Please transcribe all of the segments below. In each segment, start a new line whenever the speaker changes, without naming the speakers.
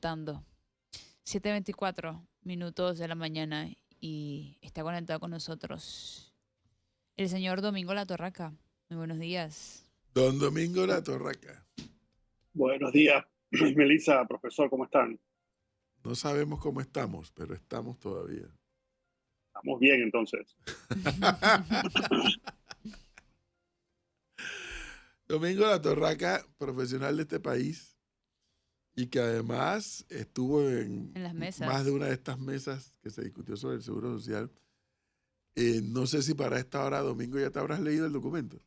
contando. 7:24 minutos de la mañana y está conectado con nosotros el señor Domingo La Torraca. Muy buenos días.
Don Domingo La Torraca.
Buenos días, Melissa, profesor, ¿cómo están?
No sabemos cómo estamos, pero estamos todavía.
Estamos bien, entonces.
Domingo La Torraca, profesional de este país y que además estuvo en
En las mesas.
más de una de estas mesas que se discutió sobre el Seguro Social. No sé si para esta hora, Domingo, ya te habrás leído el documento.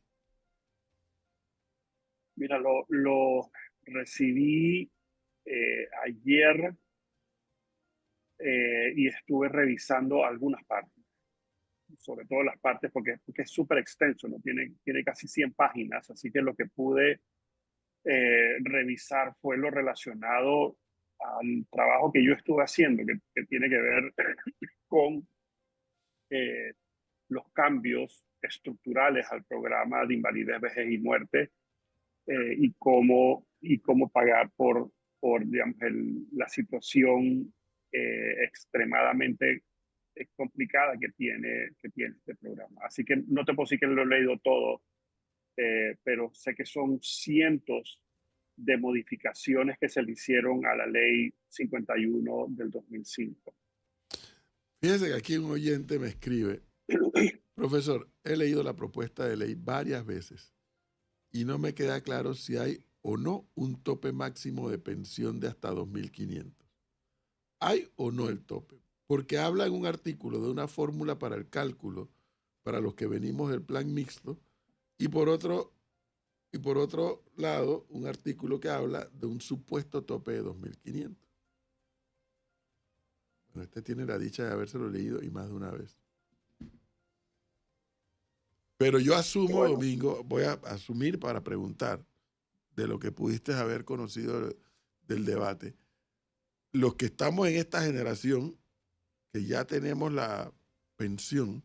Mira, lo recibí ayer y estuve revisando algunas partes, sobre todo las partes porque es súper extenso, ¿no? Tiene casi 100 páginas, así que lo que pude revisar fue lo relacionado al trabajo que yo estuve haciendo, que tiene que ver con eh, los cambios estructurales al programa de invalidez, vejez y muerte y cómo pagar por digamos, la situación extremadamente complicada que tiene este programa. Así que no te puedo decir que lo he leído todo, pero sé que son cientos de modificaciones que se le hicieron a la ley 51 del 2005.
Fíjense que aquí un oyente me escribe, profesor, he leído la propuesta de ley varias veces y no me queda claro si hay o no un tope máximo de pensión de hasta 2.500. ¿Hay o no el tope? Porque habla en un artículo de una fórmula para el cálculo para los que venimos del plan mixto y por otro lado un artículo que habla de un supuesto tope de 2.500. Bueno, este tiene la dicha de habérselo leído y más de una vez. Pero yo asumo,
Bueno,
Domingo, voy a asumir para preguntar de lo que pudiste haber conocido del debate. Los que estamos en esta generación, que ya tenemos la pensión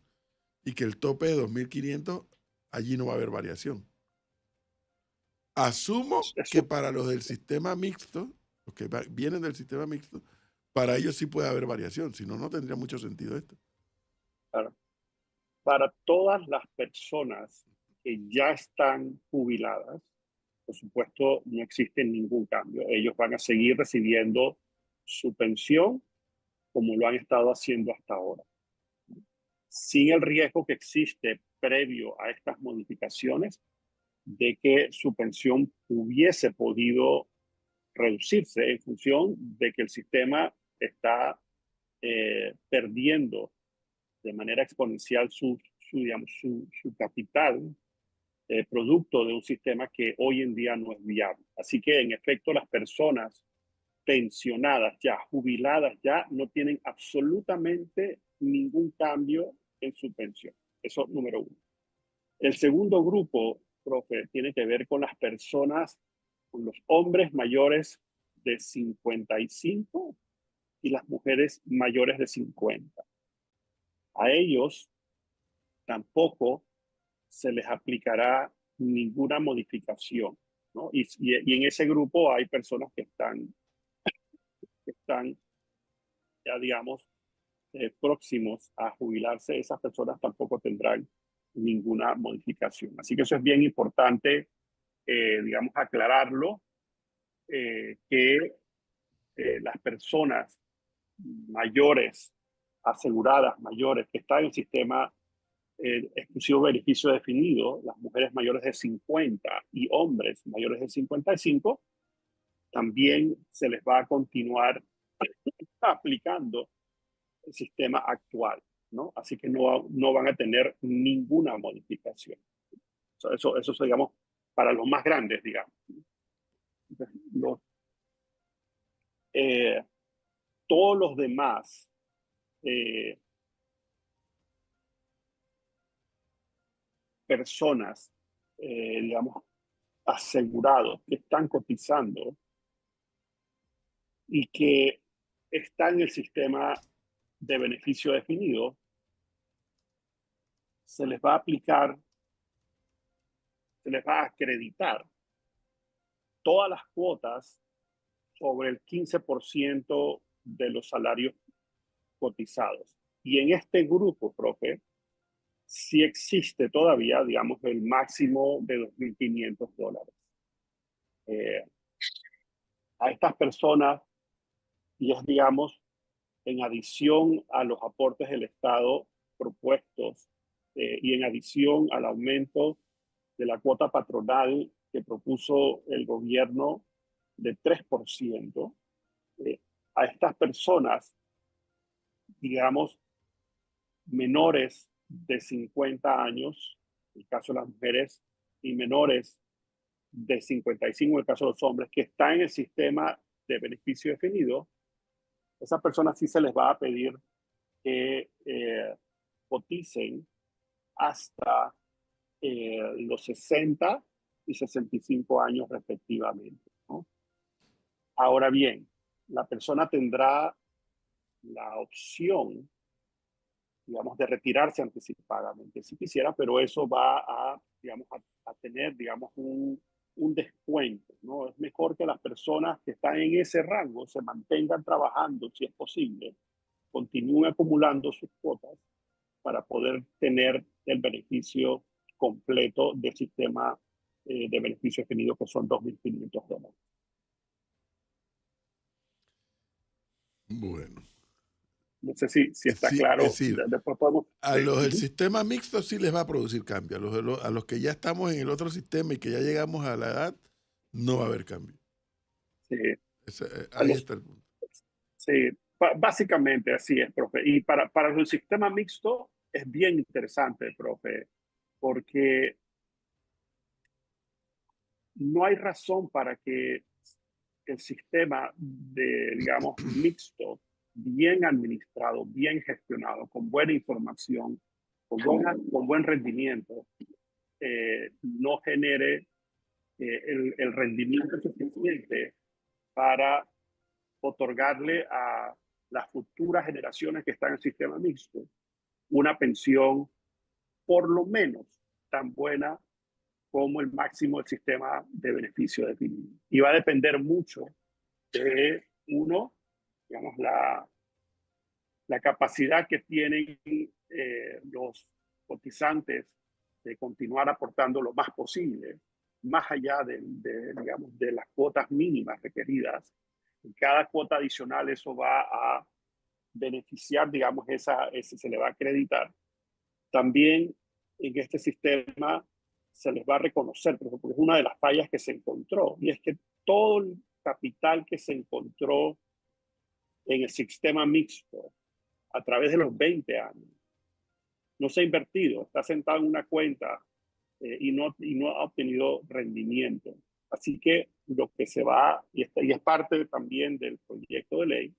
y que el tope de 2.500, allí no va a haber variación. Asumo que
eso,
para los del sistema mixto, los que vienen del sistema mixto, para ellos sí puede haber variación, si no, no tendría mucho sentido esto.
claro, para todas las personas que ya están jubiladas, por supuesto, no existe ningún cambio. Ellos van a seguir recibiendo su pensión como lo han estado haciendo hasta ahora, sin el riesgo que existe previo a estas modificaciones de que su pensión hubiese podido reducirse en función de que el sistema está perdiendo de manera exponencial digamos, su capital producto de un sistema que hoy en día no es viable. Así que, en efecto, las personas pensionadas ya, jubiladas ya, no tienen absolutamente ningún cambio en su pensión. Eso número uno. El segundo grupo, profe, tiene que ver con las personas, con los hombres mayores de 55 y las mujeres mayores de 50. A ellos tampoco se les aplicará ninguna modificación, ¿no? Y en ese grupo hay personas que están ya, digamos, próximos a jubilarse. Esas personas tampoco tendrán ninguna modificación. Así que eso es bien importante, digamos, aclararlo, que las personas mayores, aseguradas, mayores, que están en el sistema exclusivo beneficio definido, las mujeres mayores de 50 y hombres mayores de 55, también se les va a continuar aplicando el sistema actual, ¿no? Así que no van a tener ninguna modificación. Eso digamos, para los más grandes, digamos. Los, eh, todos los demás personas, digamos, asegurados que están cotizando y que están en el sistema de beneficio definido, se les va a aplicar, se les va a acreditar todas las cuotas sobre el 15% de los salarios cotizados. Y en este grupo, profe, sí existe todavía, digamos, el máximo de $2.500. Eh, a estas personas, y es, digamos, en adición a los aportes del Estado propuestos y en adición al aumento de la cuota patronal que propuso el gobierno de 3%, a estas personas, digamos, menores de 50 años, en el caso de las mujeres, y menores de 55, en el caso de los hombres, que están en el sistema de beneficio definido, esas personas sí se les va a pedir que coticen hasta los 60 y 65 años respectivamente, ¿no? Ahora bien, la persona tendrá la opción, digamos, de retirarse anticipadamente si quisiera, pero eso va a, digamos, a tener, digamos, un descuento, ¿no? Es mejor que las personas que están en ese rango se mantengan trabajando, si es posible, continúen acumulando sus cuotas para poder tener el beneficio completo del sistema de beneficio definido, que son $2.500.
Bueno,
No sé si está
sí, es
claro.
decir,
Después podemos...
a
Sí.
los del sistema mixto sí les va a producir cambio. A los que ya estamos en el otro sistema y que ya llegamos a la edad, no va a haber cambio.
Sí,
Ahí está el punto.
sí, básicamente así es, profe. Y para el sistema mixto es bien interesante, profe, porque no hay razón para que el sistema de, digamos, mixto, bien administrado, bien gestionado, con buena información, con buen rendimiento, no genere el rendimiento suficiente para otorgarle a las futuras generaciones que están en el sistema mixto una pensión por lo menos tan buena como el máximo del sistema de beneficio definido. Y va a depender mucho de uno, digamos, la capacidad que tienen los cotizantes de continuar aportando lo más posible, más allá digamos, de las cuotas mínimas requeridas. En cada cuota adicional eso va a beneficiar, digamos, ese se le va a acreditar. También en este sistema se les va a reconocer, porque es una de las fallas que se encontró, y es que todo el capital que se encontró en el sistema mixto a través de los 20 años no se ha invertido, está sentado en una cuenta y no ha obtenido rendimiento. Así que lo que se va, y es parte también del proyecto de ley,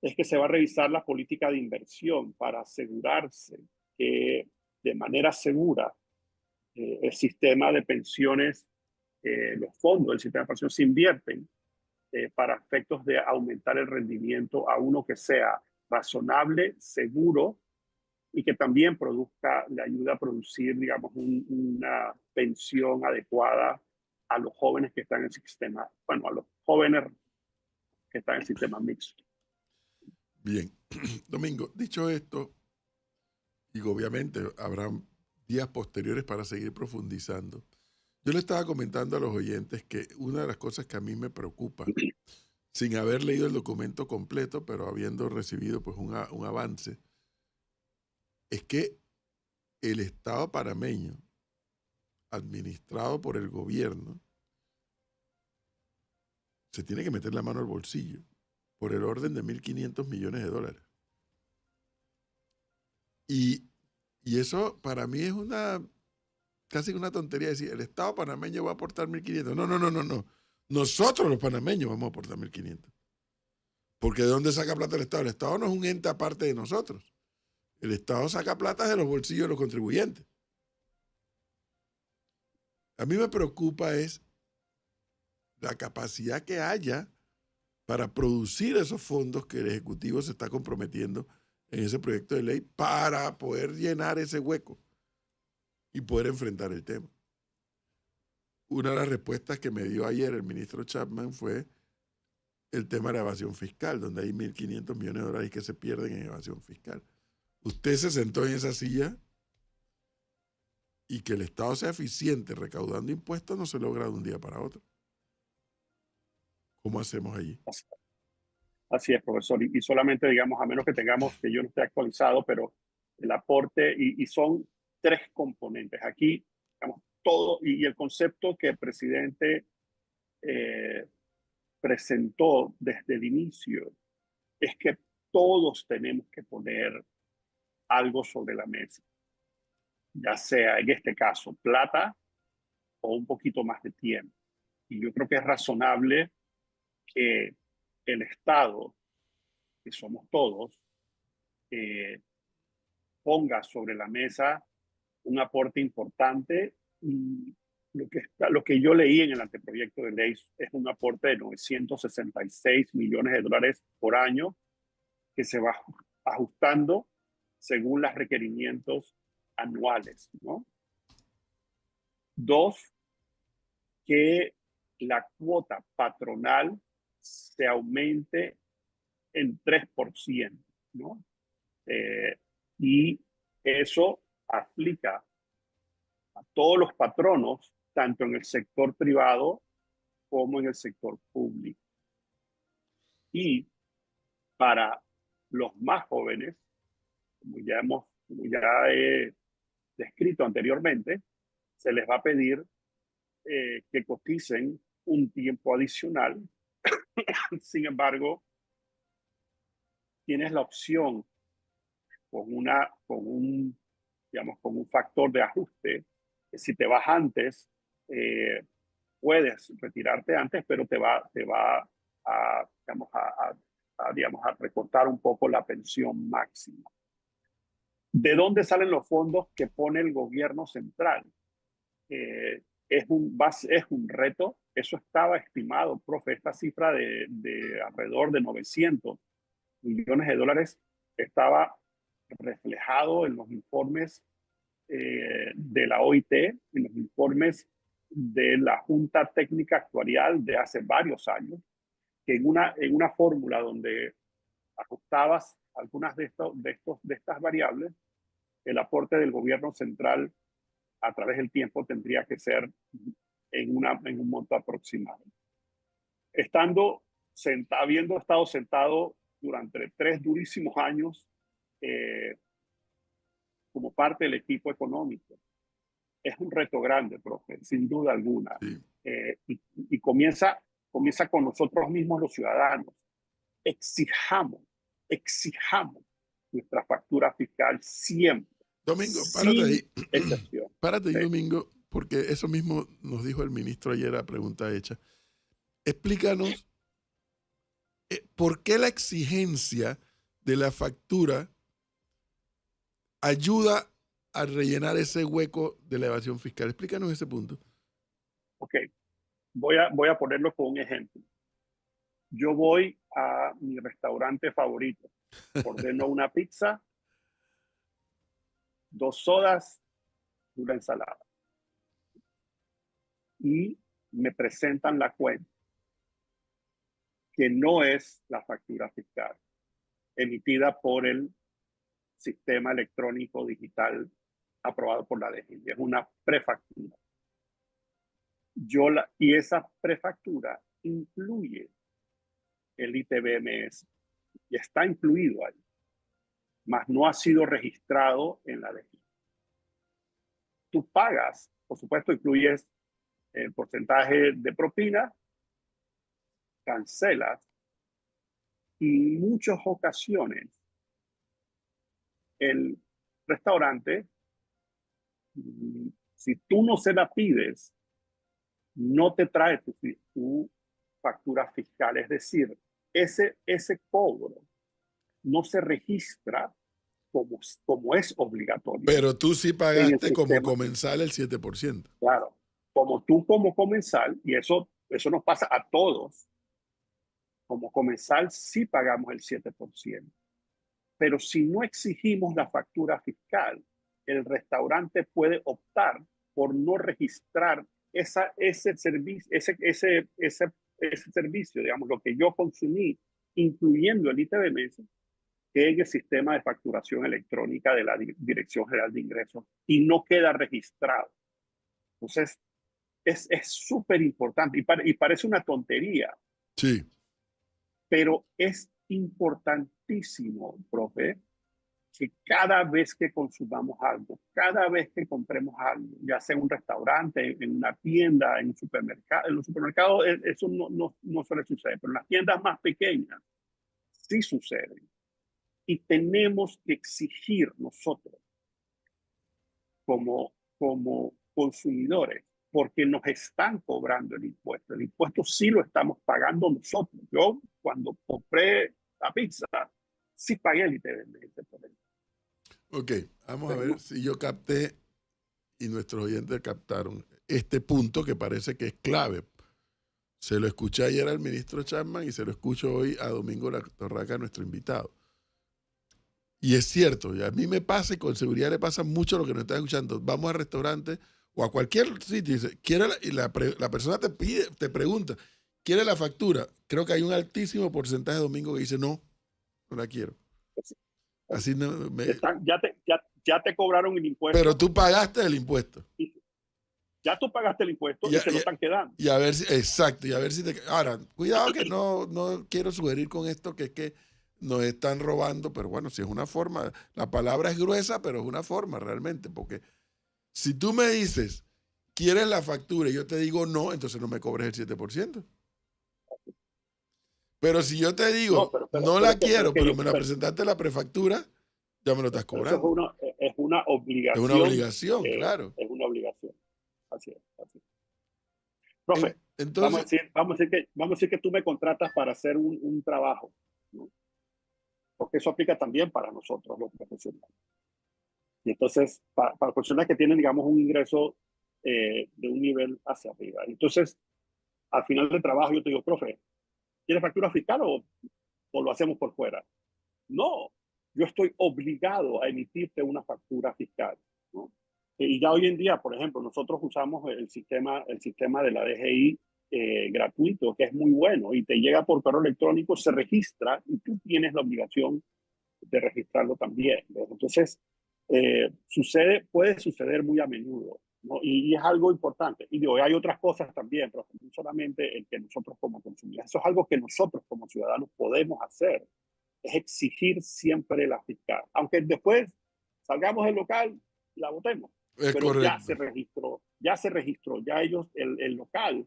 es que se va a revisar la política de inversión para asegurarse que de manera segura el sistema de pensiones, los fondos del sistema de pensiones se invierten para efectos de aumentar el rendimiento a uno que sea razonable, seguro y que también produzca, le ayude a producir, digamos, una pensión adecuada a los jóvenes que están en el sistema, bueno, a los jóvenes que están en el sistema mixto.
Bien, Domingo, dicho esto, y obviamente habrá días posteriores para seguir profundizando, yo le estaba comentando a los oyentes que una de las cosas que a mí me preocupa, sin haber leído el documento completo, pero habiendo recibido pues un avance, es que el Estado panameño, administrado por el gobierno, se tiene que meter la mano al bolsillo por el orden de $1.500 millones. Y eso para mí es casi una tontería decir, el Estado panameño va a aportar 1.500. No. Nosotros los panameños vamos a aportar 1.500. Porque ¿de dónde saca plata el Estado? El Estado no es un ente aparte de nosotros. El Estado saca plata de los bolsillos de los contribuyentes. A mí me preocupa es la capacidad que haya para producir esos fondos que el Ejecutivo se está comprometiendo en ese proyecto de ley para poder llenar ese hueco y poder enfrentar el tema. Una de las respuestas que me dio ayer el ministro Chapman fue el tema de la evasión fiscal, donde hay 1.500 millones de dólares que se pierden en evasión fiscal. Usted se sentó en esa silla y que el Estado sea eficiente recaudando impuestos no se logra de un día para otro. ¿Cómo hacemos allí?
Así es, profesor. Y solamente, digamos, a menos que tengamos, que yo no esté actualizado, pero el aporte, y son tres componentes. Aquí, digamos, todo, y el concepto que el presidente presentó desde el inicio es que todos tenemos que poner algo sobre la mesa, ya sea en este caso plata o un poquito más de tiempo. Y yo creo que es razonable que el Estado, que somos todos, ponga sobre la mesa un aporte importante. Y lo que yo leí en el anteproyecto de ley es un aporte de 966 millones de dólares por año que se va ajustando según los requerimientos anuales, ¿no? Dos, que la cuota patronal se aumente en 3%, ¿no? Y eso aplica a todos los patronos, tanto en el sector privado como en el sector público. Y para los más jóvenes, como ya he descrito anteriormente, se les va a pedir que coticen un tiempo adicional. Sin embargo, tienes la opción con un factor de ajuste, que si te vas antes, puedes retirarte antes, pero te va a recortar un poco la pensión máxima. ¿De dónde salen los fondos que pone el gobierno central? Es un reto. Eso estaba estimado, profe, esta cifra de alrededor de 900 millones de dólares estaba reflejado en los informes de la OIT, en los informes de la Junta Técnica Actuarial de hace varios años, que en una fórmula donde ajustabas algunas de estas variables, el aporte del gobierno central a través del tiempo tendría que ser en un monto aproximado. Habiendo estado sentado durante 3 durísimos años como parte del equipo económico, es un reto grande, profe, sin duda alguna.
Sí.
Y comienza con nosotros mismos los ciudadanos. Exijamos nuestra factura fiscal siempre.
Domingo, párate ahí.
Excepción.
Párate ahí,
Sí.
Domingo, porque eso mismo nos dijo el ministro ayer a pregunta hecha. Explícanos por qué la exigencia de la factura ayuda a rellenar ese hueco de la evasión fiscal. Explícanos ese punto.
Ok, voy a ponerlo con un ejemplo. Yo voy a mi restaurante favorito, ordeno una pizza, 2 sodas, una ensalada. Y me presentan la cuenta, que no es la factura fiscal, emitida por el sistema electrónico digital aprobado por la DGI. Es una prefactura. Y esa prefactura incluye el ITBMS y está incluido ahí, mas no ha sido registrado en la DGI. Tú pagas, por supuesto, incluyes el porcentaje de propina, cancelas, y en muchas ocasiones el restaurante, si tú no se la pides, no te trae tu factura fiscal. Es decir, ese cobro no se registra como es obligatorio.
Pero tú sí
En el
pagaste como
sistema.
comensal el 7%.
Claro, como comensal, y eso nos pasa a todos, como comensal sí pagamos el 7%. Pero si no exigimos la factura fiscal, el restaurante puede optar por no registrar ese servicio, ese ese servicio, digamos, lo que yo consumí, incluyendo el ITBMS, en el sistema de facturación electrónica de la Dirección General de Ingresos y no queda registrado. Entonces, es súper importante y parece una tontería,
Sí.
pero es importantísimo, profe, que cada vez que consumamos algo, cada vez que compremos algo, ya sea en un restaurante, en una tienda, en los supermercados, eso no suele suceder, pero en las tiendas más pequeñas sí sucede. Y tenemos que exigir nosotros como consumidores, porque nos están cobrando el impuesto. El impuesto sí lo estamos pagando nosotros. Yo, cuando compré la pizza, sí pagué el ITBMS por él.
Ok, vamos a ver si yo capté y nuestros oyentes captaron este punto que parece que es clave. Se lo escuché ayer al ministro Chapman y se lo escucho hoy a Domingo La Torraca, nuestro invitado. Y es cierto, y a mí me pasa y con seguridad le pasa mucho lo que nos están escuchando. Vamos al restaurante o a cualquier sitio y dice, y la persona te pregunta, ¿quiere la factura? Creo que hay un altísimo porcentaje de Domingo que dice, no la quiero. Así no,
ya te cobraron el impuesto.
Pero tú pagaste el impuesto.
Ya tú pagaste el impuesto y se lo están quedando.
Y a ver si, exacto, y a ver si te... Ahora, cuidado que no quiero sugerir con esto que es que nos están robando, pero bueno, si es una forma, la palabra es gruesa, pero es una forma realmente, porque si tú me dices, ¿quieres la factura? Y yo te digo no, entonces no me cobres el 7%. Pero si yo te digo, no la quiero, pero me la presentaste la prefactura, ya me lo estás cobrando.
Es una obligación.
Es una obligación, claro.
Es una obligación. Así es. Profe,
entonces,
vamos a decir que tú me contratas para hacer un trabajo, ¿no? Porque eso aplica también para nosotros, los profesionales. Y entonces, para profesionales que tienen, digamos, un ingreso de un nivel hacia arriba. Entonces, al final del trabajo yo te digo, profe, ¿quieres factura fiscal o lo hacemos por fuera? No, yo estoy obligado a emitirte una factura fiscal, ¿no? Y ya hoy en día, por ejemplo, nosotros usamos el sistema de la DGI gratuito, que es muy bueno, y te llega por correo electrónico, se registra y tú tienes la obligación de registrarlo también, ¿ves? Entonces, puede suceder muy a menudo, ¿no? Y es algo importante. Y digo, hay otras cosas también, pero no solamente el que nosotros como consumidores, eso es algo que nosotros como ciudadanos podemos hacer, es exigir siempre la fiscal. Aunque después salgamos del local y la votemos.
Es
pero
correcto.
ya se registró, ya ellos, el local,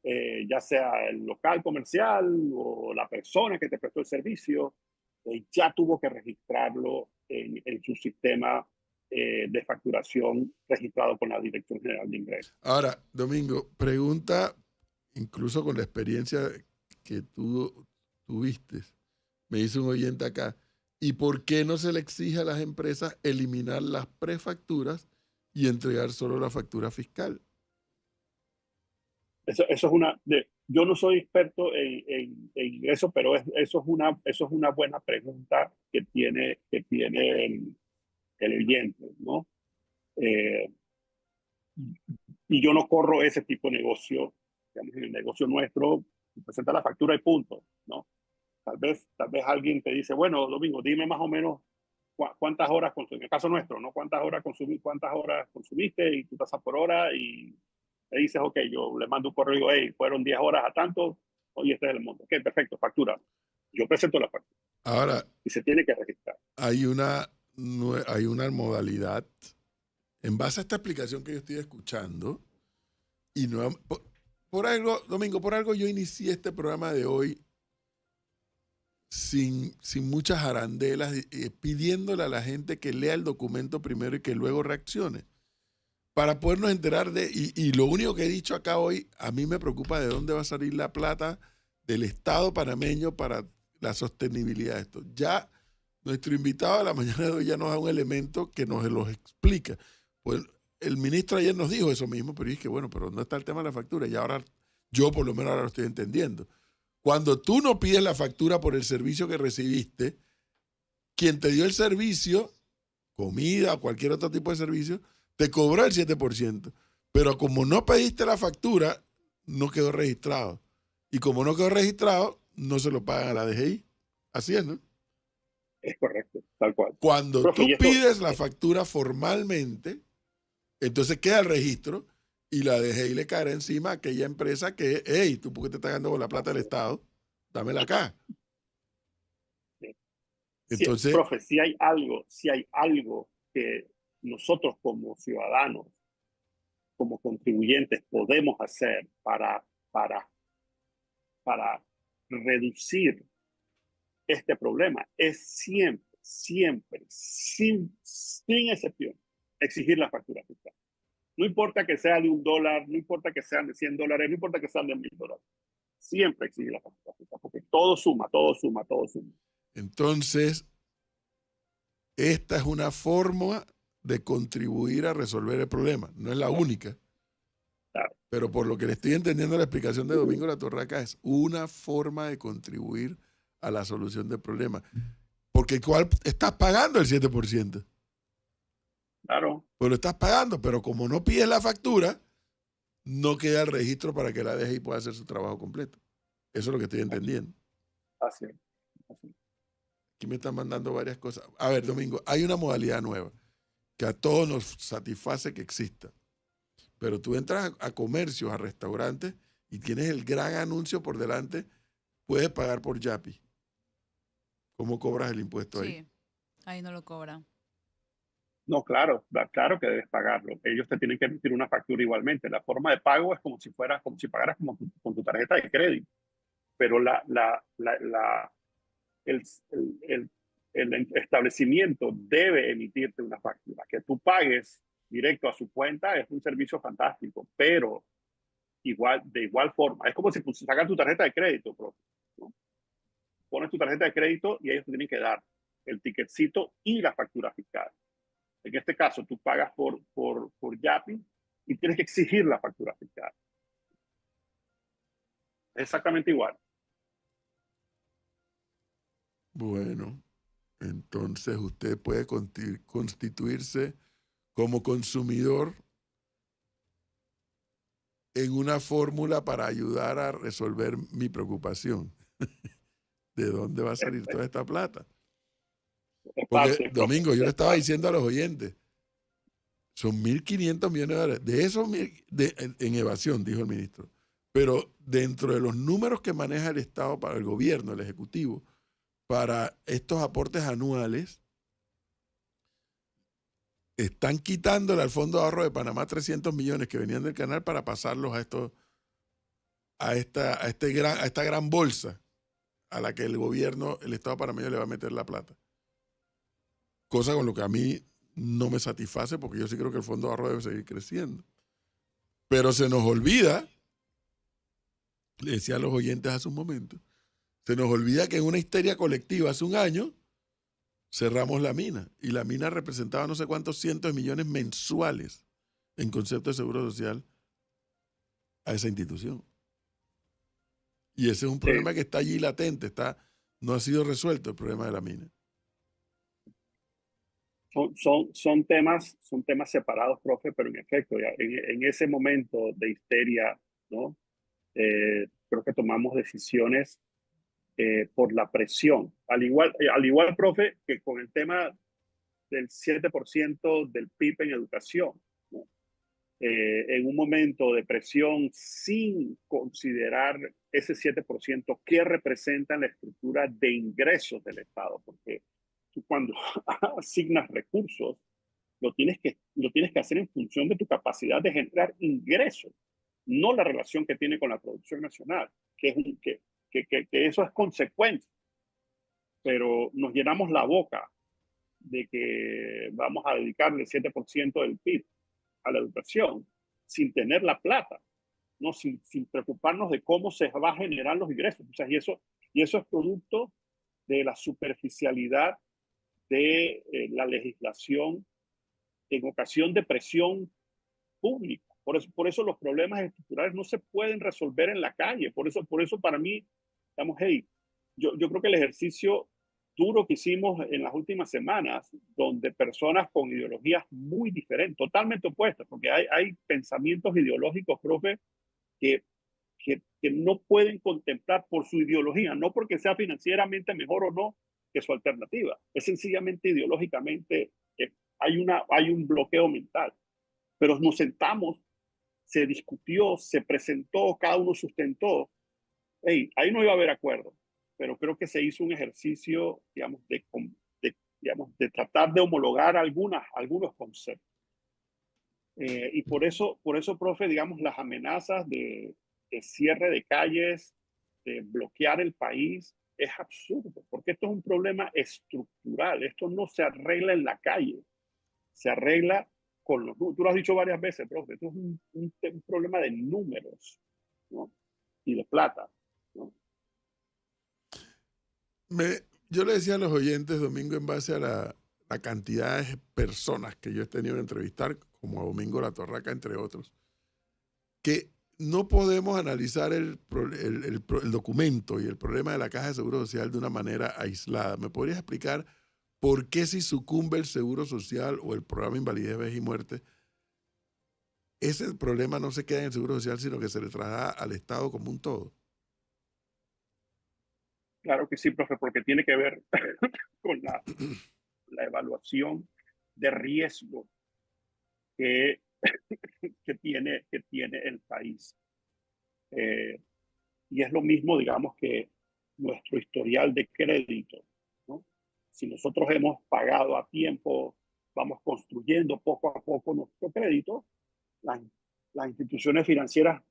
ya sea el local comercial o la persona que te prestó el servicio, ya tuvo que registrarlo en su sistema de facturación registrado con la Dirección General de Ingresos.
Ahora, Domingo, pregunta, incluso con la experiencia que tú tuviste, me hizo un oyente acá, ¿y por qué no se le exige a las empresas eliminar las prefacturas y entregar solo la factura fiscal?
Eso es yo no soy experto en eso, pero eso es una buena pregunta que tiene el oyente, ¿no? Y yo no corro ese tipo de negocio. Digamos, en el negocio nuestro, presenta la factura y punto, ¿no? Tal vez alguien te dice, bueno, Domingo, dime más o menos cuántas horas consumiste. En el caso nuestro, ¿no? Cuántas horas consumiste y tú tasas por hora y le dices, ok, yo le mando un correo y digo, hey, fueron 10 horas a tanto, oye, este es el monto. Ok, perfecto, factura. Yo presento la factura.
Ahora,
y se tiene que registrar.
Hay una modalidad, en base a esta explicación que yo estoy escuchando, y no, por algo, Domingo, por algo yo inicié este programa de hoy sin muchas arandelas, pidiéndole a la gente que lea el documento primero y que luego reaccione, para podernos enterar y lo único que he dicho acá hoy, a mí me preocupa de dónde va a salir la plata del Estado panameño para la sostenibilidad de esto. Ya nuestro invitado de la mañana de hoy ya nos da un elemento que nos los explica. Pues el ministro ayer nos dijo eso mismo, pero es que bueno, pero no está el tema de la factura y ahora yo por lo menos ahora lo estoy entendiendo. Cuando tú no pides la factura por el servicio que recibiste, quien te dio el servicio, comida o cualquier otro tipo de servicio, te cobró el 7%. Pero como no pediste la factura, no quedó registrado. Y como no quedó registrado, no se lo pagan a la DGI. Así es, ¿no?
Es correcto, tal cual.
Cuando
Profe, y
tú
esto,
pides la factura formalmente, entonces queda el registro y la DGI le caerá encima a aquella empresa que, hey, ¿tú por qué te estás dando con la plata del Estado? Dámela acá. Entonces,
profe, si hay algo que nosotros como ciudadanos, como contribuyentes, podemos hacer para reducir este problema, es siempre, sin excepción, exigir la factura fiscal. No importa que sea de $1, no importa que sean de $100, no importa que sean de $1000. Siempre exigir la factura fiscal, porque todo suma, todo suma, todo suma.
entonces, esta es una forma de contribuir a resolver el problema. No es la única.
Claro.
Pero por lo que le estoy entendiendo la explicación de Domingo La Torraca, es una forma de contribuir a la solución del problema. Porque ¿cuál estás pagando el 7%?
Claro.
Pues lo estás pagando, pero como no pides la factura, no queda el registro para que la DGI pueda hacer su trabajo completo. Eso es lo que estoy entendiendo.
Así es.
Aquí me están mandando varias cosas. A ver, Domingo, hay una modalidad nueva que a todos nos satisface que exista. Pero tú entras a comercios, a restaurantes y tienes el gran anuncio por delante, puedes pagar por Yapi. ¿Cómo cobras el impuesto ahí?
Sí, ahí no lo cobran.
No, claro, claro que debes pagarlo. Ellos te tienen que emitir una factura igualmente. La forma de pago es como si pagaras con tu tarjeta de crédito. Pero el, el, el establecimiento debe emitirte una factura. Que tú pagues directo a su cuenta es un servicio fantástico, pero de igual forma, es como si sacas tu tarjeta de crédito, ¿no? Pones tu tarjeta de crédito y ellos te tienen que dar el ticketcito y la factura fiscal. En este caso, tú pagas por Yapi y tienes que exigir la factura fiscal. Es exactamente igual.
Bueno, entonces usted puede constituirse como consumidor en una fórmula para ayudar a resolver mi preocupación. ¿De dónde va a salir toda esta plata?
Es
Porque,
parte,
Domingo, yo le
es
estaba
parte.
diciendo a los oyentes, son 1.500 millones de dólares. De esos, en evasión, dijo el ministro. Pero dentro de los números que maneja el Estado para el gobierno, el Ejecutivo, para estos aportes anuales, están quitándole al Fondo de Ahorro de Panamá 300 millones que venían del canal para pasarlos a esta gran bolsa a la que el gobierno, el Estado panameño le va a meter la plata. Cosa con lo que a mí no me satisface porque yo sí creo que el Fondo de Ahorro debe seguir creciendo. Pero se nos olvida, le decía a los oyentes hace un momento, se nos olvida que en una histeria colectiva hace un año cerramos la mina y la mina representaba no sé cuántos cientos de millones mensuales en concepto de seguro social a esa institución. Y ese es un problema que está allí latente, no ha sido resuelto el problema de la mina.
Son temas separados, profe, pero en efecto, ya, en ese momento de histeria, ¿no? Creo que tomamos decisiones por la presión. Al igual, profe, que con el tema del 7% del PIB en educación, ¿no? En un momento de presión sin considerar ese 7% que representa en la estructura de ingresos del Estado, porque tú cuando asignas recursos, lo tienes que hacer en función de tu capacidad de generar ingresos, no la relación que tiene con la producción nacional, que eso es consecuencia, pero nos llenamos la boca de que vamos a dedicarle el 7% del PIB a la educación sin tener la plata, ¿no? Sin preocuparnos de cómo se va a generar los ingresos. O sea, y eso es producto de la superficialidad de la legislación en ocasión de presión pública. Por eso los problemas estructurales no se pueden resolver en la calle. Por eso para mí, estamos, hey, yo creo que el ejercicio duro que hicimos en las últimas semanas, donde personas con ideologías muy diferentes, totalmente opuestas, porque hay pensamientos ideológicos, profe, que que no pueden contemplar por su ideología, no porque sea financieramente mejor o no que su alternativa, es sencillamente ideológicamente hay un bloqueo mental. Pero nos sentamos, se discutió, se presentó, cada uno sustentó. Hey, ahí no iba a haber acuerdo, pero creo que se hizo un ejercicio, digamos, de tratar de homologar algunos conceptos. Y por eso, profe, digamos, las amenazas de cierre de calles, de bloquear el país, es absurdo, porque esto es un problema estructural. Esto no se arregla en la calle, se arregla con los números. Tú lo has dicho varias veces, profe, esto es un problema de números, ¿no? Y de plata, ¿no?
Yo le decía a los oyentes, Domingo, en base a la cantidad de personas que yo he tenido que entrevistar, como a Domingo La Torraca, entre otros, que no podemos analizar el documento y el problema de la Caja de Seguro Social de una manera aislada. ¿Me podrías explicar por qué si sucumbe el Seguro Social o el programa Invalidez, Vejez y Muerte, ese problema no se queda en el Seguro Social, sino que se le traslada al Estado como un todo?
Claro que sí, profe, porque tiene que ver con la evaluación de riesgo que, que tiene el país. Y es lo mismo, digamos, que nuestro historial de crédito, ¿no? Si nosotros hemos pagado a tiempo, vamos construyendo poco a poco nuestro crédito, las instituciones financieras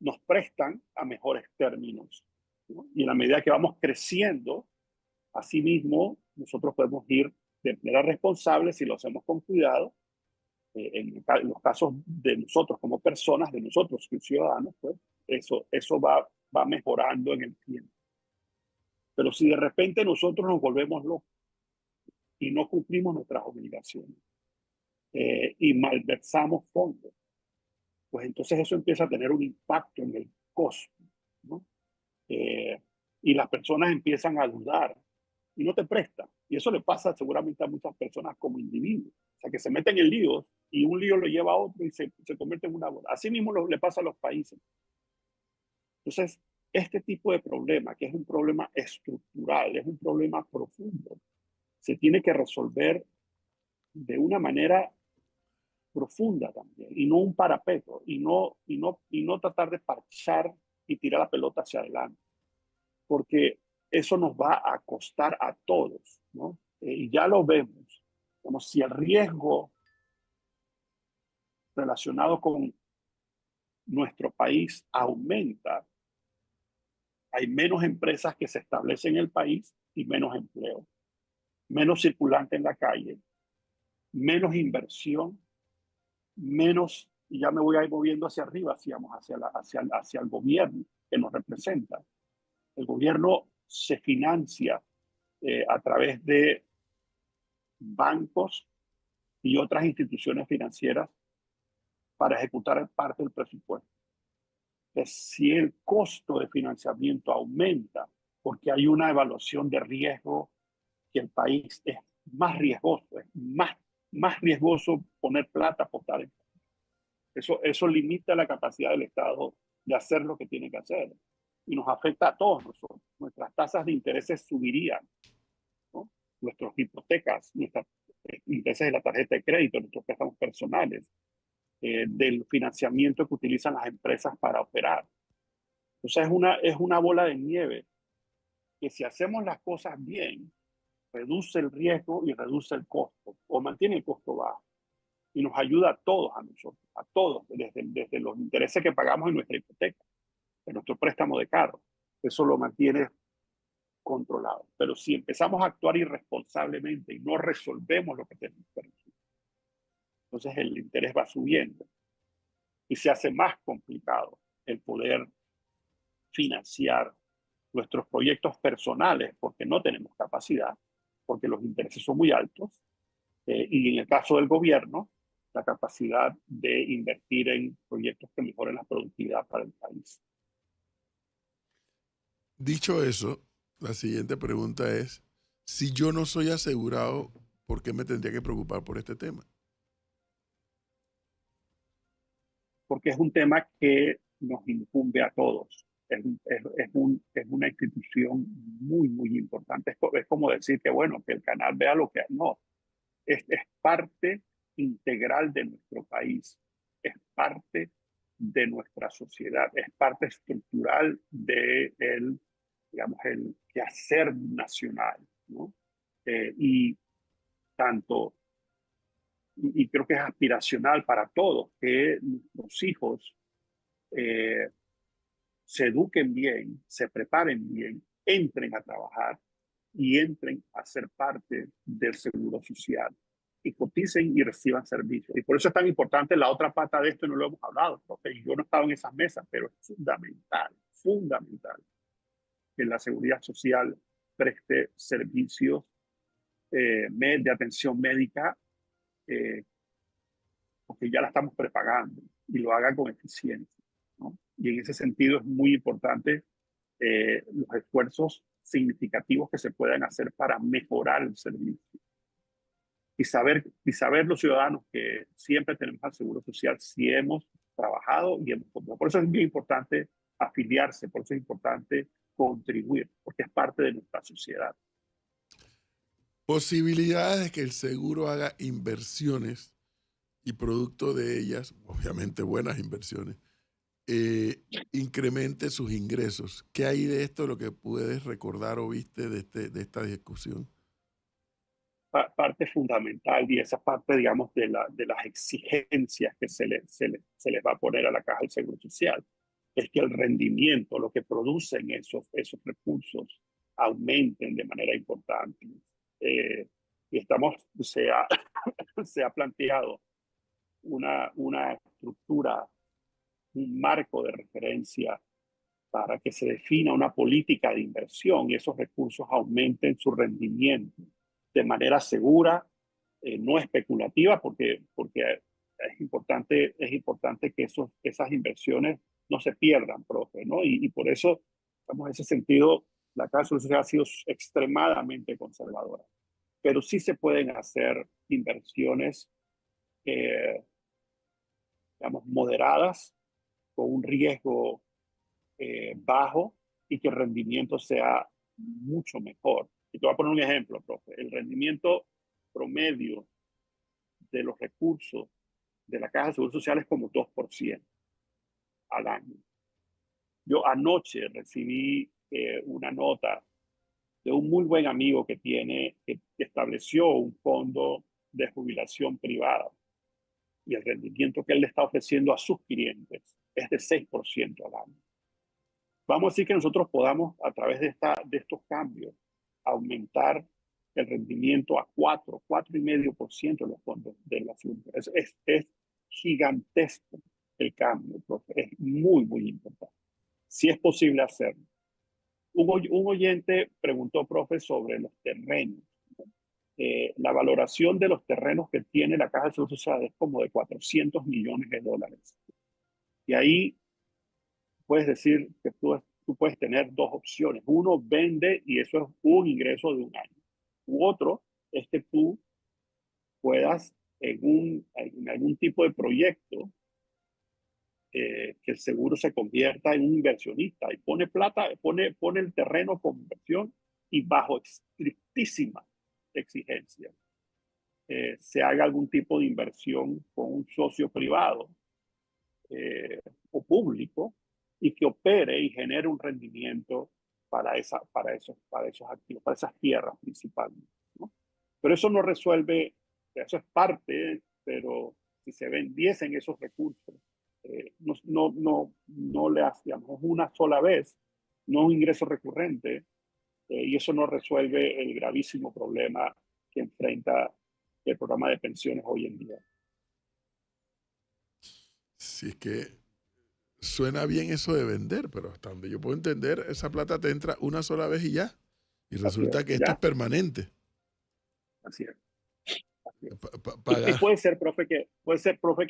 nos prestan a mejores términos, ¿no? Y en la medida que vamos creciendo, asimismo, nosotros podemos ir de manera responsable, si lo hacemos con cuidado, en los casos de nosotros como personas, de nosotros como ciudadanos, pues eso va mejorando en el tiempo. Pero si de repente nosotros nos volvemos locos y no cumplimos nuestras obligaciones y malversamos fondos, pues entonces eso empieza a tener un impacto en el costo, ¿no? Y las personas empiezan a dudar y no te prestan. Y eso le pasa seguramente a muchas personas como individuos. O sea, que se meten en líos y un lío lo lleva a otro y se convierte en una bola. Así mismo le pasa a los países. Entonces, este tipo de problema, que es un problema estructural, es un problema profundo, se tiene que resolver de una manera profunda también, y no un parapeto, y no tratar de parchar y tirar la pelota hacia adelante, porque eso nos va a costar a todos, ¿no? Y ya lo vemos, como si el riesgo relacionado con nuestro país aumenta, hay menos empresas que se establecen en el país y menos empleo, menos circulante en la calle, menos inversión, menos, y ya me voy a ir moviendo hacia arriba, hacia el gobierno que nos representa. El gobierno se financia a través de bancos y otras instituciones financieras para ejecutar parte del presupuesto. Entonces, si el costo de financiamiento aumenta porque hay una evaluación de riesgo, que el país es más riesgoso, es más riesgoso poner plata, apostar en eso limita la capacidad del Estado de hacer lo que tiene que hacer y nos afecta a todos nosotros. Nuestras tasas de intereses subirían, ¿no? Nuestras hipotecas, nuestros intereses de la tarjeta de crédito, nuestros préstamos personales, del financiamiento que utilizan las empresas para operar. Entonces es una bola de nieve que si hacemos las cosas bien, reduce el riesgo y reduce el costo o mantiene el costo bajo. Y nos ayuda a todos, a nosotros, a todos, desde los intereses que pagamos en nuestra hipoteca, en nuestro préstamo de carro. Eso lo mantiene controlado. Pero si empezamos a actuar irresponsablemente y no resolvemos lo que tenemos que resolver, entonces el interés va subiendo y se hace más complicado el poder financiar nuestros proyectos personales porque no tenemos capacidad, porque los intereses son muy altos, y en el caso del gobierno, la capacidad de invertir en proyectos que mejoren la productividad para el país.
Dicho eso, la siguiente pregunta es, si yo no soy asegurado, ¿por qué me tendría que preocupar por este tema?
Porque es un tema que nos incumbe a todos. Es una institución muy, muy importante. Es como decir que, bueno, que el canal vea lo que... No, es parte integral de nuestro país, es parte de nuestra sociedad, es parte estructural de digamos, el quehacer nacional, ¿no? Y tanto, y creo que es aspiracional para todos que nuestros hijos se eduquen bien, se preparen bien, entren a trabajar y entren a ser parte del seguro social y coticen y reciban servicios. Y por eso es tan importante la otra pata de esto, no lo hemos hablado, porque yo no estaba en esas mesas, pero es fundamental, fundamental que la seguridad social preste servicios de atención médica, porque ya la estamos prepagando y lo haga con eficiencia, ¿no? Y en ese sentido es muy importante los esfuerzos significativos que se puedan hacer para mejorar el servicio. Y saber los ciudadanos que siempre tenemos al Seguro Social si hemos trabajado y hemos comprado. Por eso es muy importante afiliarse, por eso es importante contribuir, porque es parte de nuestra sociedad.
Posibilidades de que el seguro haga inversiones y producto de ellas, obviamente buenas inversiones, incremente sus ingresos. ¿Qué hay de esto, lo que puedes recordar o viste de esta discusión?
Parte fundamental y esa parte, digamos, de las exigencias que se les va a poner a la Caja del Seguro Social, es que el rendimiento, lo que producen esos recursos, aumenten de manera importante. Y se ha planteado una estructura, un marco de referencia para que se defina una política de inversión y esos recursos aumenten su rendimiento de manera segura, no especulativa, porque es importante que esas inversiones no se pierdan, profe, ¿no? Y por eso, en ese sentido, la Caja de Seguro Social ha sido extremadamente conservadora. Pero sí se pueden hacer inversiones, digamos, moderadas, con un riesgo bajo y que el rendimiento sea mucho mejor. Y te voy a poner un ejemplo, profe. El rendimiento promedio de los recursos de la Caja de Seguro Social es como 2% al año. Yo anoche recibí una nota de un muy buen amigo que estableció un fondo de jubilación privada y el rendimiento que él le está ofreciendo a sus clientes es de 6% al año. Vamos a decir que nosotros podamos, a través de estos cambios, aumentar el rendimiento a 4,5% de los fondos de la Junta. Es gigantesco el cambio, profe. Es muy, muy importante. Si es posible hacerlo. Un oyente preguntó, profe, sobre los terrenos. La valoración de los terrenos que tiene la Caja de Seguro Social es como de $400 millones. Y ahí puedes decir que tú puedes tener dos opciones. Uno, vende y eso es un ingreso de un año. U otro es que tú puedas en algún tipo de proyecto que el seguro se convierta en un inversionista y pone plata, pone el terreno como inversión y bajo estrictísima exigencia se haga algún tipo de inversión con un socio privado o público y que opere y genere un rendimiento para esos activos, para esas tierras principalmente, ¿no? Pero eso no resuelve, eso es parte, pero si se vendiesen esos recursos, no le hacíamos una sola vez, no un ingreso recurrente, y eso no resuelve el gravísimo problema que enfrenta el programa de pensiones hoy en día.
Si es que suena bien eso de vender, pero hasta donde yo puedo entender, esa plata te entra una sola vez y ya. Y resulta que esto es permanente.
Así es.
Paga.
Y puede ser, profe, que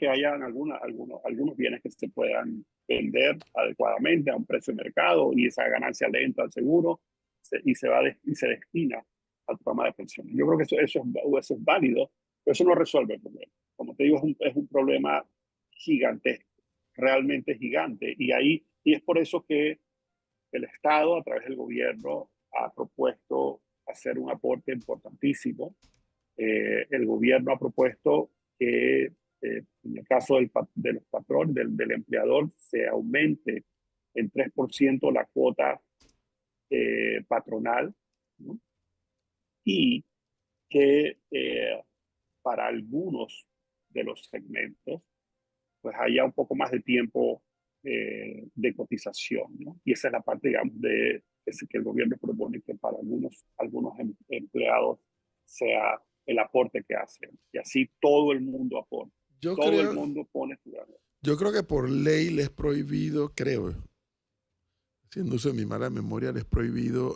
hayan algunos bienes que se puedan vender adecuadamente a un precio de mercado y esa ganancia le entra al seguro y se destina al programa de pensiones. Yo creo que eso es válido, pero eso no resuelve el problema. Como te digo, es un problema gigantesco. realmente gigante. Y es por eso que el Estado, a través del gobierno, ha propuesto hacer un aporte importantísimo. El gobierno ha propuesto que en el caso de los patrones, del empleador, se aumente en 3% la cuota patronal, ¿no? Y que para algunos de los segmentos pues haya un poco más de tiempo de cotización, ¿no? Y esa es la parte, digamos, de ese que el gobierno propone, que para algunos empleados sea el aporte que hacen. Y así todo el mundo aporta.
Yo
Todo el
creo,
mundo pone su granito.
yo creo que por ley les es prohibido, creo, haciendo uso de mi mala memoria, les es prohibido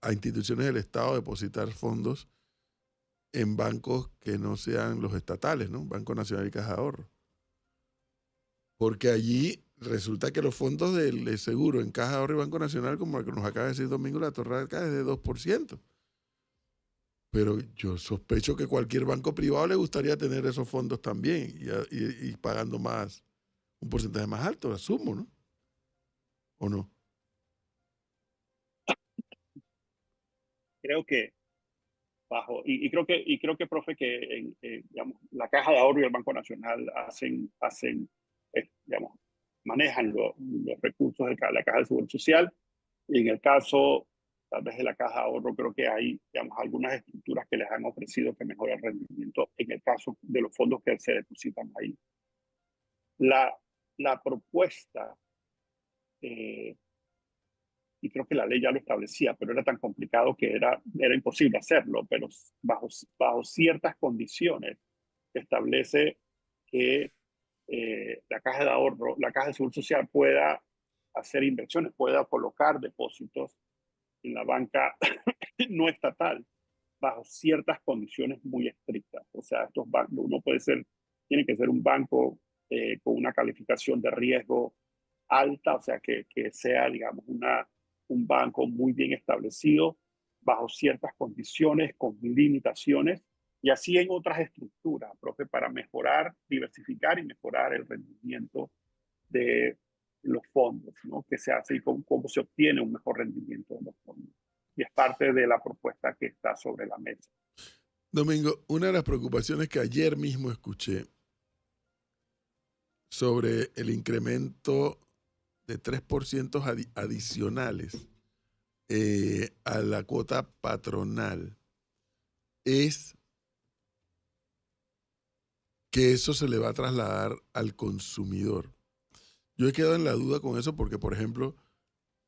a instituciones del Estado depositar fondos en bancos que no sean los estatales, ¿no? Banco Nacional y Caja de Ahorro. Porque allí resulta que los fondos del seguro en Caja de Ahorro y Banco Nacional, como nos acaba de decir Domingo La Torraca, es de 2%. Pero yo sospecho que cualquier banco privado le gustaría tener esos fondos también y pagando más, un porcentaje más alto, asumo, ¿no? ¿O no?
Creo que creo que, profe, que digamos, la Caja de Ahorro y el Banco Nacional digamos, manejan los recursos de la Caja de Seguro Social. Y en el caso, tal vez de la Caja de Ahorro, creo que hay, digamos, algunas estructuras que les han ofrecido que mejoren el rendimiento en el caso de los fondos que se depositan ahí. La propuesta, y creo que la ley ya lo establecía, pero era tan complicado que era imposible hacerlo, pero bajo ciertas condiciones establece que la Caja de Ahorro, la Caja de Seguro Social pueda hacer inversiones, pueda colocar depósitos en la banca no estatal bajo ciertas condiciones muy estrictas. O sea, estos bancos, tiene que ser un banco con una calificación de riesgo alta, o sea, que sea, digamos, un banco muy bien establecido, bajo ciertas condiciones, con limitaciones, y así en otras estructuras, profe, para mejorar, diversificar y mejorar el rendimiento de los fondos, ¿no? Que se hace y cómo se obtiene un mejor rendimiento de los fondos. Y es parte de la propuesta que está sobre la mesa.
Domingo, una de las preocupaciones que ayer mismo escuché sobre el incremento de 3% adicionales a la cuota patronal es que eso se le va a trasladar al consumidor. Yo he quedado en la duda con eso porque, por ejemplo,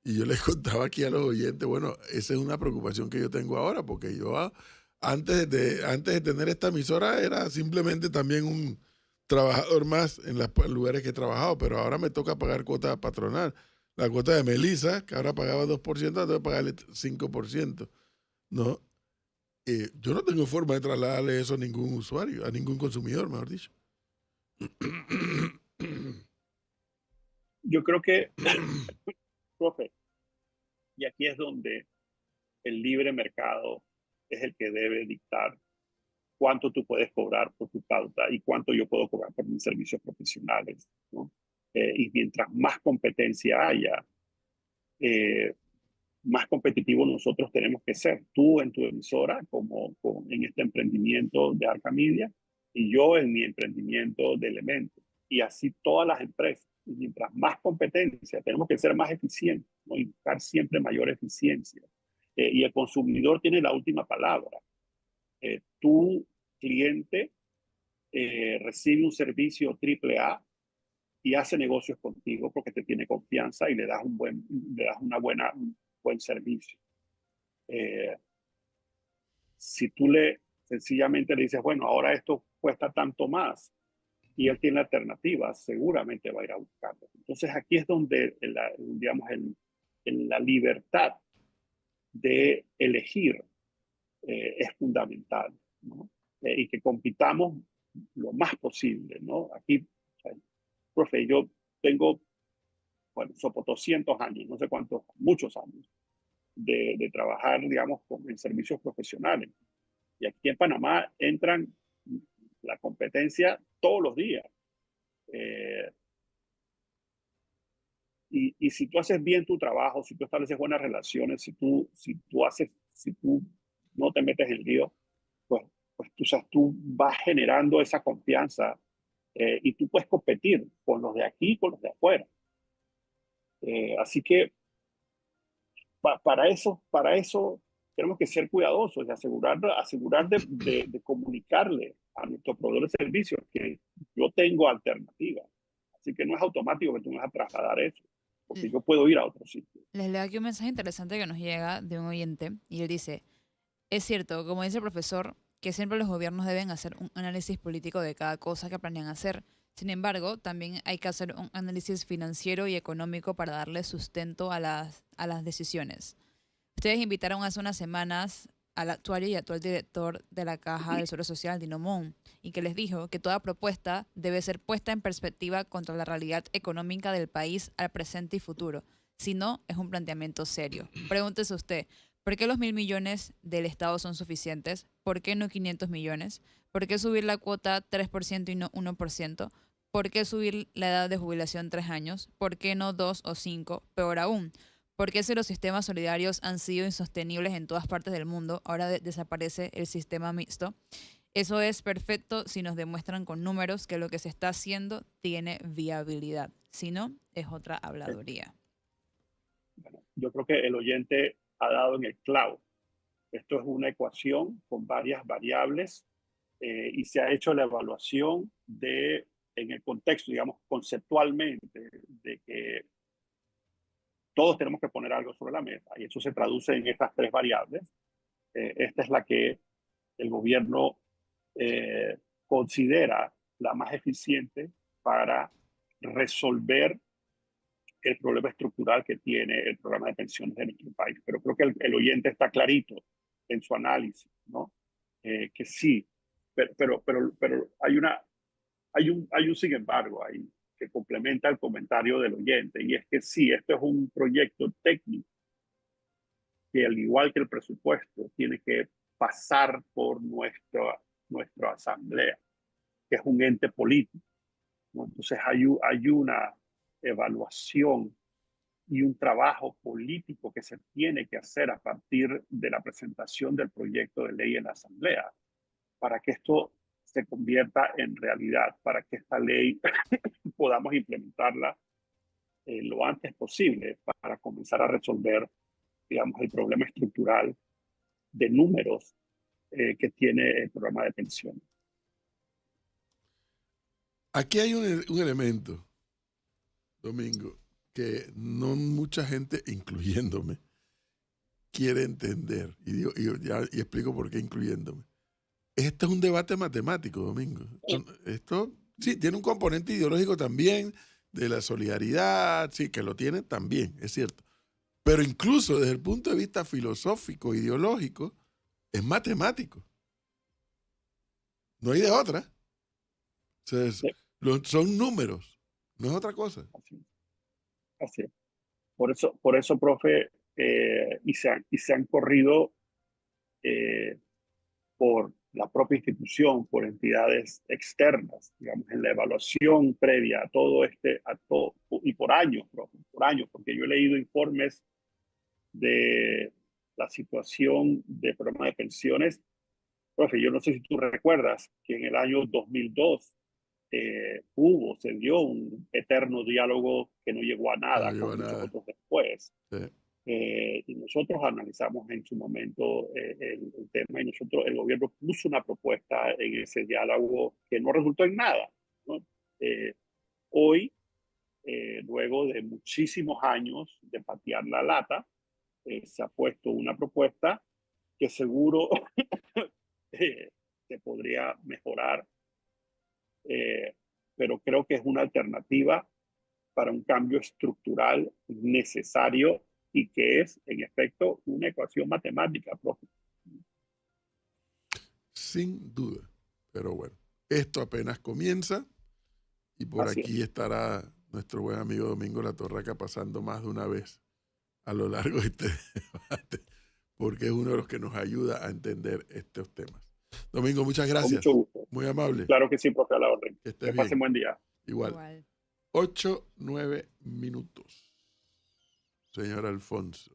y yo les contaba aquí a los oyentes, bueno, esa es una preocupación que yo tengo ahora, porque yo antes de tener esta emisora era simplemente también un trabajador más en los lugares que he trabajado, pero ahora me toca pagar cuota patronal. La cuota de Melissa, que ahora pagaba 2%, ahora tengo que pagarle 5%. ¿No? Yo no tengo forma de trasladarle eso a ningún usuario, a ningún consumidor, mejor dicho.
Yo creo que, profe, y aquí es donde el libre mercado es el que debe dictar cuánto tú puedes cobrar por tu pauta y cuánto yo puedo cobrar por mis servicios profesionales, ¿no? Y mientras más competencia haya, más competitivos nosotros tenemos que ser. Tú en tu emisora, en este emprendimiento de Arcamedia, y yo en mi emprendimiento de Elementos. Y así todas las empresas. Y mientras más competencia, tenemos que ser más eficientes, ¿no? Y buscar siempre mayor eficiencia. Y el consumidor tiene la última palabra. Tu cliente recibe un servicio AAA y hace negocios contigo porque te tiene confianza y le das un buen servicio. Si tú sencillamente le dices, bueno, ahora esto cuesta tanto más y él tiene alternativas, seguramente va a ir a buscarlo. Entonces aquí es donde digamos, la libertad de elegir es fundamental, ¿no? Y que compitamos lo más posible, ¿no? Aquí, profe, yo tengo, bueno, sopo 200 años, no sé cuántos, muchos años de trabajar, digamos, en servicios profesionales. Y aquí en Panamá entran la competencia todos los días. Y si tú haces bien tu trabajo, si tú estableces buenas relaciones, si tú no te metes en lío, pues tú, sabes, tú vas generando esa confianza y tú puedes competir con los de aquí y con los de afuera. Así que para eso tenemos que ser cuidadosos y asegurar de comunicarle a nuestro proveedor de servicios que yo tengo alternativas. Así que no es automático que tú me vas a trasladar eso, porque yo puedo ir a otro sitio.
Les leo aquí un mensaje interesante que nos llega de un oyente y él dice, es cierto, como dice el profesor, que siempre los gobiernos deben hacer un análisis político de cada cosa que planean hacer. Sin embargo, también hay que hacer un análisis financiero y económico para darle sustento a las decisiones. Ustedes invitaron hace unas semanas al actuario y actual director de la Caja del Seguro Social, Dino Mon, y que les dijo que toda propuesta debe ser puesta en perspectiva contra la realidad económica del país al presente y futuro. Si no, es un planteamiento serio. Pregúntese usted, ¿por qué los 1.000 millones del Estado son suficientes? ¿Por qué no 500 millones? ¿Por qué subir la cuota 3% y no 1%? ¿Por qué subir la edad de jubilación 3 años? ¿Por qué no 2 o 5? Peor aún, ¿por qué si los sistemas solidarios han sido insostenibles en todas partes del mundo, ahora desaparece el sistema mixto? Eso es perfecto si nos demuestran con números que lo que se está haciendo tiene viabilidad. Si no, es otra habladuría.
Bueno, yo creo que el oyente ha dado en el clavo. Esto es una ecuación con varias variables y se ha hecho la evaluación en el contexto, digamos, conceptualmente, de que todos tenemos que poner algo sobre la mesa y eso se traduce en estas tres variables. Esta es la que el gobierno considera la más eficiente para resolver el problema estructural que tiene el programa de pensiones de nuestro país. Pero creo que el oyente está clarito en su análisis, ¿no? Que sí, pero hay un sin embargo ahí que complementa el comentario del oyente, y es que sí, esto es un proyecto técnico que, al igual que el presupuesto, tiene que pasar por nuestra asamblea, que es un ente político, ¿no? Entonces hay una evaluación y un trabajo político que se tiene que hacer a partir de la presentación del proyecto de ley en la asamblea para que esto se convierta en realidad, para que esta ley podamos implementarla lo antes posible para comenzar a resolver, digamos, el problema estructural de números que tiene el programa de pensiones.
Aquí hay un elemento, Domingo, que no mucha gente, incluyéndome, quiere entender. Y explico por qué incluyéndome. Este es un debate matemático, Domingo. Esto sí tiene un componente ideológico también, de la solidaridad, sí, que lo tiene también, es cierto. Pero incluso desde el punto de vista filosófico, ideológico, es matemático. No hay de otra. O sea, son números, no es otra cosa.
Así es. Por eso, profe, y se han corrido por la propia institución, por entidades externas, digamos, en la evaluación previa a todo y por años, profe, por años, porque yo he leído informes de la situación del programa de pensiones. Profe, yo no sé si tú recuerdas que en el año 2002 se dio un eterno diálogo que no llegó a nada, con muchos otros después. Sí. Y nosotros analizamos en su momento el tema, y el gobierno puso una propuesta en ese diálogo que no resultó en nada, ¿no? Hoy, luego de muchísimos años de patear la lata, se ha puesto una propuesta que seguro se podría mejorar, pero creo que es una alternativa para un cambio estructural necesario y que es, en efecto, una ecuación matemática, profe.
Sin duda. Pero bueno, esto apenas comienza y por aquí estará nuestro buen amigo Domingo La Torraca pasando más de una vez a lo largo de este debate, porque es uno de los que nos ayuda a entender estos temas. Domingo, muchas gracias.
Con mucho gusto.
Muy amable.
Claro que sí, profe, a la orden.
Que estés bien.
Pasen buen día.
Igual. 8, 9 minutos. señor Alfonso.